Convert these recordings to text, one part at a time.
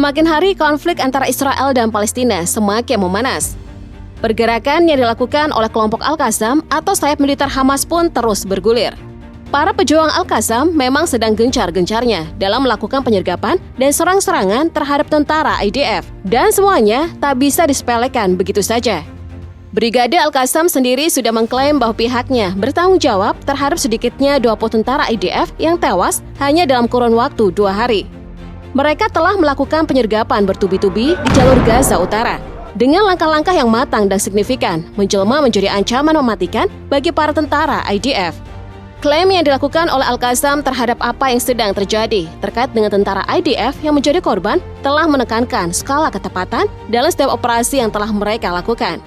Semakin hari, konflik antara Israel dan Palestina semakin memanas. Pergerakan yang dilakukan oleh kelompok Al-Qassam atau sayap militer Hamas pun terus bergulir. Para pejuang Al-Qassam memang sedang gencar-gencarnya dalam melakukan penyergapan dan serang-serangan terhadap tentara IDF. Dan semuanya tak bisa disepelekan begitu saja. Brigade Al-Qassam sendiri sudah mengklaim bahwa pihaknya bertanggung jawab terhadap sedikitnya 20 tentara IDF yang tewas hanya dalam kurun waktu 2 hari. Mereka telah melakukan penyergapan bertubi-tubi di jalur Gaza Utara dengan langkah-langkah yang matang dan signifikan menjelma menjadi ancaman mematikan bagi para tentara IDF. Klaim yang dilakukan oleh Al-Qassam terhadap apa yang sedang terjadi terkait dengan tentara IDF yang menjadi korban telah menekankan skala ketepatan dalam setiap operasi yang telah mereka lakukan.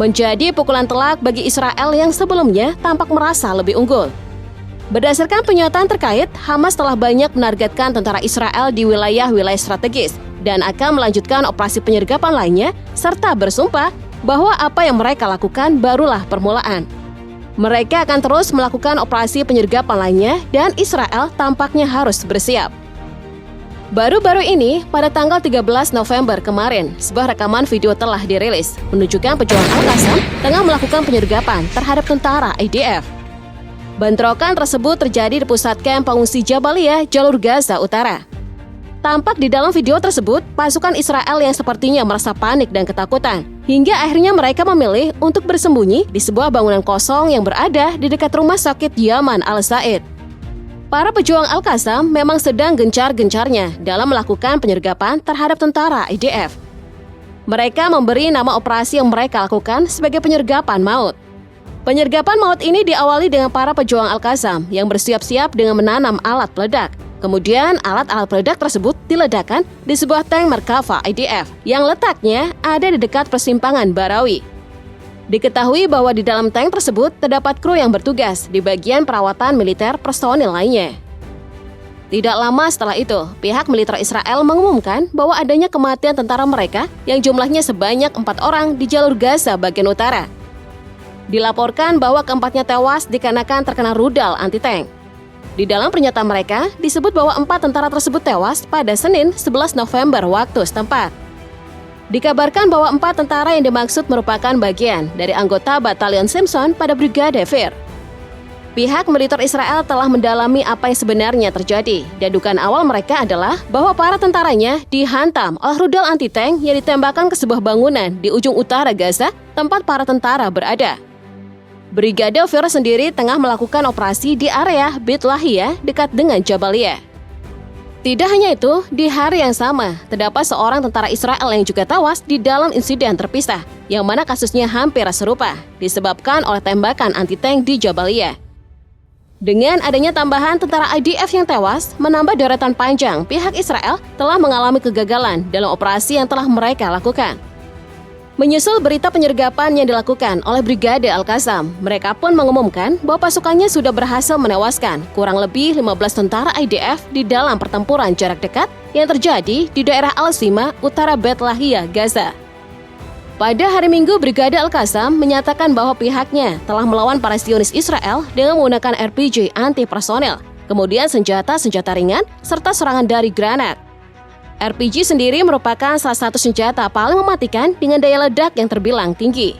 Menjadi pukulan telak bagi Israel yang sebelumnya tampak merasa lebih unggul. Berdasarkan pernyataan terkait, Hamas telah banyak menargetkan tentara Israel di wilayah-wilayah strategis dan akan melanjutkan operasi penyergapan lainnya serta bersumpah bahwa apa yang mereka lakukan barulah permulaan. Mereka akan terus melakukan operasi penyergapan lainnya dan Israel tampaknya harus bersiap. Baru-baru ini, pada tanggal 13 November kemarin, sebuah rekaman video telah dirilis menunjukkan pejuang Al-Qassam tengah melakukan penyergapan terhadap tentara IDF. Bentrokan tersebut terjadi di pusat kamp pengungsi Jabaliyah, jalur Gaza Utara. Tampak di dalam video tersebut, pasukan Israel yang sepertinya merasa panik dan ketakutan, hingga akhirnya mereka memilih untuk bersembunyi di sebuah bangunan kosong yang berada di dekat rumah sakit Yaman Al-Said. Para pejuang Al-Qassam memang sedang gencar-gencarnya dalam melakukan penyergapan terhadap tentara IDF. Mereka memberi nama operasi yang mereka lakukan sebagai penyergapan maut. Penyergapan maut ini diawali dengan para pejuang Al-Qassam yang bersiap-siap dengan menanam alat peledak. Kemudian alat-alat peledak tersebut diledakkan di sebuah tank Merkava IDF yang letaknya ada di dekat persimpangan Barawi. Diketahui bahwa di dalam tank tersebut terdapat kru yang bertugas di bagian perawatan militer personil lainnya. Tidak lama setelah itu, pihak militer Israel mengumumkan bahwa adanya kematian tentara mereka yang jumlahnya sebanyak 4 orang di jalur Gaza bagian utara. Dilaporkan bahwa keempatnya tewas dikarenakan terkena rudal anti-tank. Di dalam pernyataan mereka, disebut bahwa 4 tentara tersebut tewas pada Senin 11 November waktu setempat. Dikabarkan bahwa 4 tentara yang dimaksud merupakan bagian dari anggota Batalion Simpson pada Brigade Fir. Pihak militer Israel telah mendalami apa yang sebenarnya terjadi, dan dugaan awal mereka adalah bahwa para tentaranya dihantam oleh rudal anti-tank yang ditembakkan ke sebuah bangunan di ujung utara Gaza, tempat para tentara berada. Brigade Fir sendiri tengah melakukan operasi di area Beit Lahia dekat dengan Jabaliyah. Tidak hanya itu, di hari yang sama, terdapat seorang tentara Israel yang juga tewas di dalam insiden terpisah, yang mana kasusnya hampir serupa, disebabkan oleh tembakan anti-tank di Jabaliyah. Dengan adanya tambahan tentara IDF yang tewas, menambah deretan panjang pihak Israel telah mengalami kegagalan dalam operasi yang telah mereka lakukan. Menyusul berita penyergapan yang dilakukan oleh Brigade Al-Qassam, mereka pun mengumumkan bahwa pasukannya sudah berhasil menewaskan kurang lebih 15 tentara IDF di dalam pertempuran jarak dekat yang terjadi di daerah Al-Sima, utara Beit Lahia, Gaza. Pada hari Minggu, Brigade Al-Qassam menyatakan bahwa pihaknya telah melawan para Zionis Israel dengan menggunakan RPG anti-personel, kemudian senjata-senjata ringan, serta serangan dari granat. RPG sendiri merupakan salah satu senjata paling mematikan dengan daya ledak yang terbilang tinggi.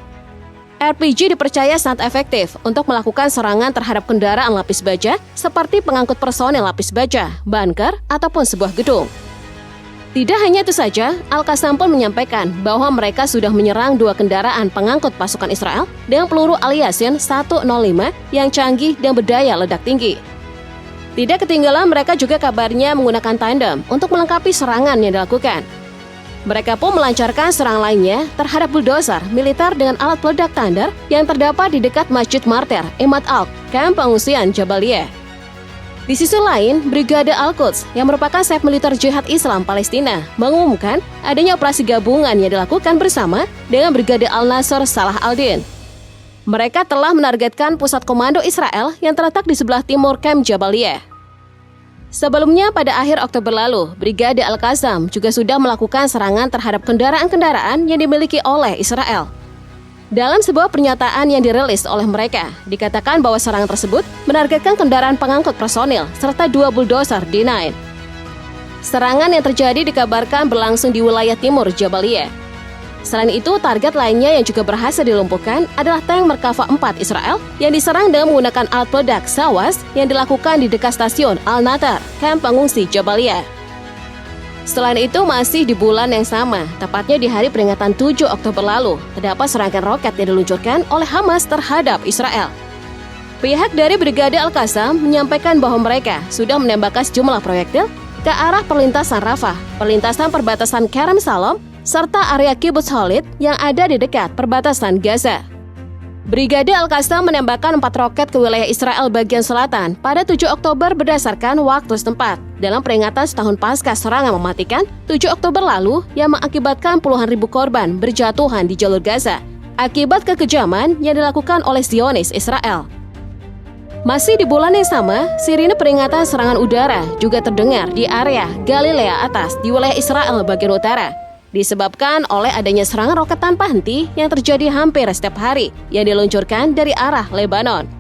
RPG dipercaya sangat efektif untuk melakukan serangan terhadap kendaraan lapis baja seperti pengangkut personel lapis baja, bunker, ataupun sebuah gedung. Tidak hanya itu saja, Al-Qassam pun menyampaikan bahwa mereka sudah menyerang 2 kendaraan pengangkut pasukan Israel dengan peluru Al-Yasin 105 yang canggih dan berdaya ledak tinggi. Tidak ketinggalan mereka juga kabarnya menggunakan tandem untuk melengkapi serangan yang dilakukan. Mereka pun melancarkan serangan lainnya terhadap bulldozer militer dengan alat peledak Thunder yang terdapat di dekat Masjid Martir, Imad Al, kamp pengungsian Jabaliyah. Di sisi lain, Brigade Al-Quds yang merupakan sayap militer Jihad Islam Palestina mengumumkan adanya operasi gabungan yang dilakukan bersama dengan Brigade Al-Nasr Salah al-Din. Mereka telah menargetkan pusat komando Israel yang terletak di sebelah timur kamp Jabaliyah. Sebelumnya pada akhir Oktober lalu, Brigade Al-Qassam juga sudah melakukan serangan terhadap kendaraan-kendaraan yang dimiliki oleh Israel. Dalam sebuah pernyataan yang dirilis oleh mereka, dikatakan bahwa serangan tersebut menargetkan kendaraan pengangkut personil serta 2 bulldozer D9. Serangan yang terjadi dikabarkan berlangsung di wilayah timur Jabalia. Selain itu, target lainnya yang juga berhasil dilumpuhkan adalah tank Merkava 4 Israel yang diserang dengan menggunakan alat peledak SAWAS yang dilakukan di dekat stasiun Al-Natar, kamp pengungsi Jabalia. Selain itu, masih di bulan yang sama, tepatnya di hari peringatan 7 Oktober lalu, terdapat serangan roket yang diluncurkan oleh Hamas terhadap Israel. Pihak dari Brigade Al-Qassam menyampaikan bahwa mereka sudah menembakkan sejumlah proyektil ke arah perlintasan Rafah, perlintasan perbatasan Kerem Salom, serta area Kibbutz Khalid yang ada di dekat perbatasan Gaza. Brigade Al-Qassam menembakkan 4 roket ke wilayah Israel bagian selatan pada 7 Oktober berdasarkan waktu setempat, dalam peringatan setahun pasca serangan mematikan 7 Oktober lalu yang mengakibatkan puluhan ribu korban berjatuhan di jalur Gaza akibat kekejaman yang dilakukan oleh Zionis Israel. Masih di bulan yang sama, sirine peringatan serangan udara juga terdengar di area Galilea Atas di wilayah Israel bagian utara, disebabkan oleh adanya serangan roket tanpa henti yang terjadi hampir setiap hari yang diluncurkan dari arah Lebanon.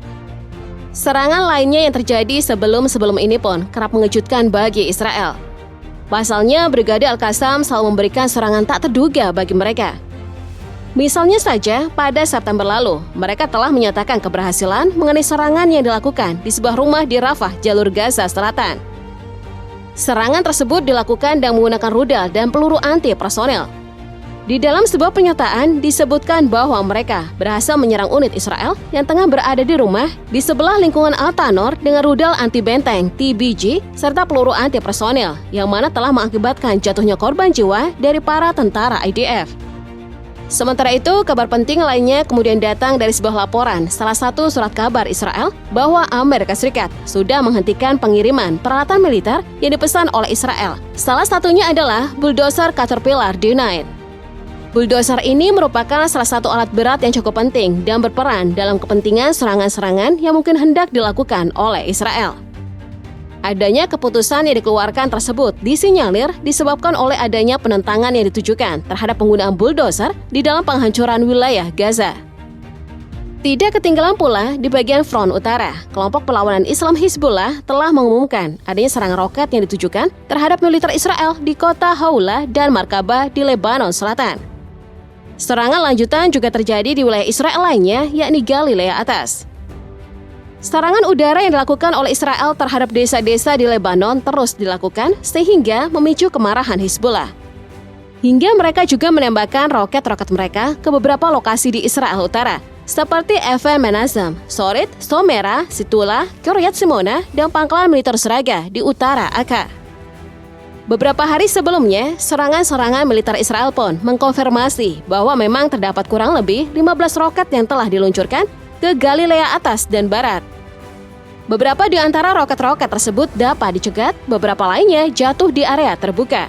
Serangan lainnya yang terjadi sebelum ini pun kerap mengejutkan bagi Israel. Pasalnya, Brigade Al-Qassam selalu memberikan serangan tak terduga bagi mereka. Misalnya saja, pada September lalu, mereka telah menyatakan keberhasilan mengenai serangan yang dilakukan di sebuah rumah di Rafah, jalur Gaza Selatan. Serangan tersebut dilakukan dengan menggunakan rudal dan peluru anti-personel. Di dalam sebuah pernyataan disebutkan bahwa mereka berhasil menyerang unit Israel yang tengah berada di rumah di sebelah lingkungan Al-Tanor dengan rudal anti-benteng TBG serta peluru anti-personel yang mana telah mengakibatkan jatuhnya korban jiwa dari para tentara IDF. Sementara itu, kabar penting lainnya kemudian datang dari sebuah laporan salah satu surat kabar Israel bahwa Amerika Serikat sudah menghentikan pengiriman peralatan militer yang dipesan oleh Israel. Salah satunya adalah bulldozer Caterpillar D9. Bulldozer ini merupakan salah satu alat berat yang cukup penting dan berperan dalam kepentingan serangan-serangan yang mungkin hendak dilakukan oleh Israel. Adanya keputusan yang dikeluarkan tersebut disinyalir disebabkan oleh adanya penentangan yang ditujukan terhadap penggunaan bulldozer di dalam penghancuran wilayah Gaza. Tidak ketinggalan pula di bagian front utara, kelompok perlawanan Islam Hizbullah telah mengumumkan adanya serangan roket yang ditujukan terhadap militer Israel di kota Haula dan Markaba di Lebanon Selatan. Serangan lanjutan juga terjadi di wilayah Israel lainnya, yakni Galilea Atas. Serangan udara yang dilakukan oleh Israel terhadap desa-desa di Lebanon terus dilakukan sehingga memicu kemarahan Hizbullah. Hingga mereka juga menembakkan roket-roket mereka ke beberapa lokasi di Israel Utara, seperti Even Menazem, Sorit, Somera, Situlah, Kiryat Simona, dan pangkalan militer Seraga di utara Akka. Beberapa hari sebelumnya, serangan-serangan militer Israel pun mengkonfirmasi bahwa memang terdapat kurang lebih 15 roket yang telah diluncurkan ke Galilea Atas dan Barat. Beberapa di antara roket-roket tersebut dapat dicegat, beberapa lainnya jatuh di area terbuka.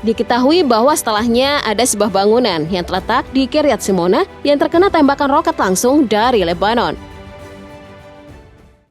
Diketahui bahwa setelahnya ada sebuah bangunan yang terletak di Kiryat Simona yang terkena tembakan roket langsung dari Lebanon.